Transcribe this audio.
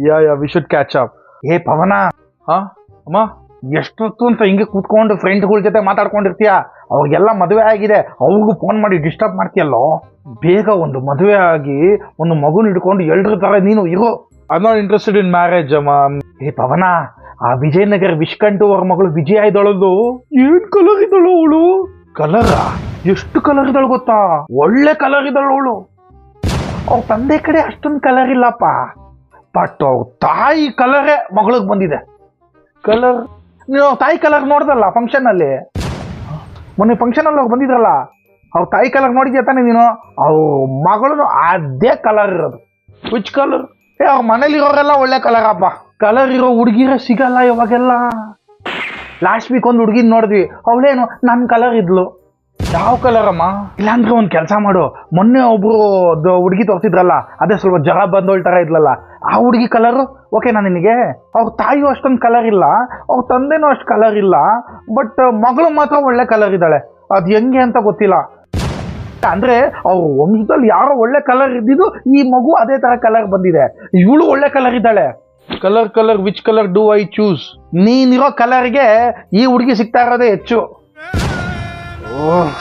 Yeah we should catch up. ಏ ಪವನ, ಹಾ ಅಮ್ಮ, ಎಷ್ಟೊತ್ತು ಅಂತ ಹಿಂಗೆ ಕೂತ್ಕೊಂಡು ಫ್ರೆಂಡ್ಗಳ ಜೊತೆ ಮಾತಾಡ್ಕೊಂಡಿರ್ತೀಯ? ಅವ್ರಿಗೆಲ್ಲ ಮದುವೆ ಆಗಿದೆ, ಅವ್ರಿಗೂ ಫೋನ್ ಮಾಡಿ ಡಿಸ್ಟರ್ಬ್ ಮಾಡ್ತೀಯಲ್ಲೋ. ಬೇಗ ಒಂದು ಮದುವೆ ಆಗಿ ಒಂದು ಮಗುನ ಹಿಡ್ಕೊಂಡು ಎಲ್ರ ತರ ನೀನು ಇರೋ. I not interested in marriage ಅಮ್ಮ. ಏ ಪವನ, ಆ ವಿಜಯನಗರ ವಿಶ್ಕಂಠು ಅವ್ರ ಮಗಳು ವಿಜಯ ಇದ್ದಾಳದು, ಏನ್ ಕಲರ್ ಇದ್ದಾಳು ಅವಳು. ಕಲರ? ಎಷ್ಟು ಕಲರ್ ಇದ್ದಾಳು ಗೊತ್ತಾ? ಒಳ್ಳೆ ಕಲರ್ ಇದ್ದಾಳು ಅವಳು. ಅವ್ರ ತಂದೆ ಕಡೆ ಅಷ್ಟೊಂದು ಕಲರ್ ಇಲ್ಲಪ್ಪ, ಬಟ್ ಅವ್ರ ತಾಯಿ ಕಲರೇ ಮಗಳಿಗೆ ಬಂದಿದೆ. ಕಲರ್? ನೀವು ತಾಯಿ ಕಲರ್ ನೋಡ್ದಲ್ಲ ಫಂಕ್ಷನ್ ಅಲ್ಲಿ, ಮೊನ್ನೆ ಫಂಕ್ಷನ್ ಅಲ್ಲಿ ಅವ್ರು ಬಂದಿದ್ರಲ್ಲ, ಅವ್ರ ತಾಯಿ ಕಲರ್ ನೋಡಿದ್ಯಾ ತಾನೆ ನೀನು? ಅವ್ರ ಮಗಳು ಅದೇ ಕಲರ್ ಇರೋದು. Which colour? ಏ ಅವ್ರ ಮನೇಲಿರೋರೆಲ್ಲ ಒಳ್ಳೆ ಕಲರ್ ಅಪ್ಪ. ಕಲರ್ ಇರೋ ಹುಡುಗಿರೇ ಸಿಗಲ್ಲ ಇವಾಗೆಲ್ಲ. ಲಾಸ್ಟ್ ವೀಕ್ ಒಂದು ಹುಡುಗಿನ ನೋಡಿದ್ವಿ, ಅವಳೇನು ನನ್ನ ಕಲರ್ ಇದ್ಲು. ಯಾವ ಕಲರ್ ಅಮ್ಮ? ಇಲ್ಲಾಂದ್ರೆ ಒಂದು ಕೆಲಸ ಮಾಡು, ಮೊನ್ನೆ ಒಬ್ರು ಹುಡುಗಿ ತೋರಿಸಿದ್ರಲ್ಲ, ಅದೇ ಸ್ವಲ್ಪ ಜರ ಬಂದೋಳ್ ತರ ಇದ್ಲಲ್ಲ, ಆ ಹುಡುಗಿ ಕಲರ್ ಓಕೆನಾ ನಿನಗೆ? ಅವ್ರ ತಾಯಿಯೂ ಅಷ್ಟೊಂದು ಕಲರ್ ಇಲ್ಲ, ಅವ್ರ ತಂದೆನೂ ಅಷ್ಟು ಕಲರ್ ಇಲ್ಲ, ಬಟ್ ಮಗಳು ಮಾತ್ರ ಒಳ್ಳೆ ಕಲರ್ ಇದ್ದಾಳೆ. ಅದು ಹೆಂಗೆ ಅಂತ ಗೊತ್ತಿಲ್ಲ. ಅಂದ್ರೆ ಅವ್ರ ವಂಶದಲ್ಲಿ ಯಾರೋ ಒಳ್ಳೆ ಕಲರ್ ಇದ್ದಿದ್ದು, ಈ ಮಗು ಅದೇ ತರ ಕಲರ್ ಬಂದಿದೆ. ಇವಳು ಒಳ್ಳೆ ಕಲರ್ ಇದ್ದಾಳೆ. Colour which colour do I choose? ನೀನಿರೋ ಕಲರ್ಗೆ ಈ ಹುಡುಗಿ ಸಿಗ್ತಾ ಇರೋದೇ ಹೆಚ್ಚು. ಓಹ್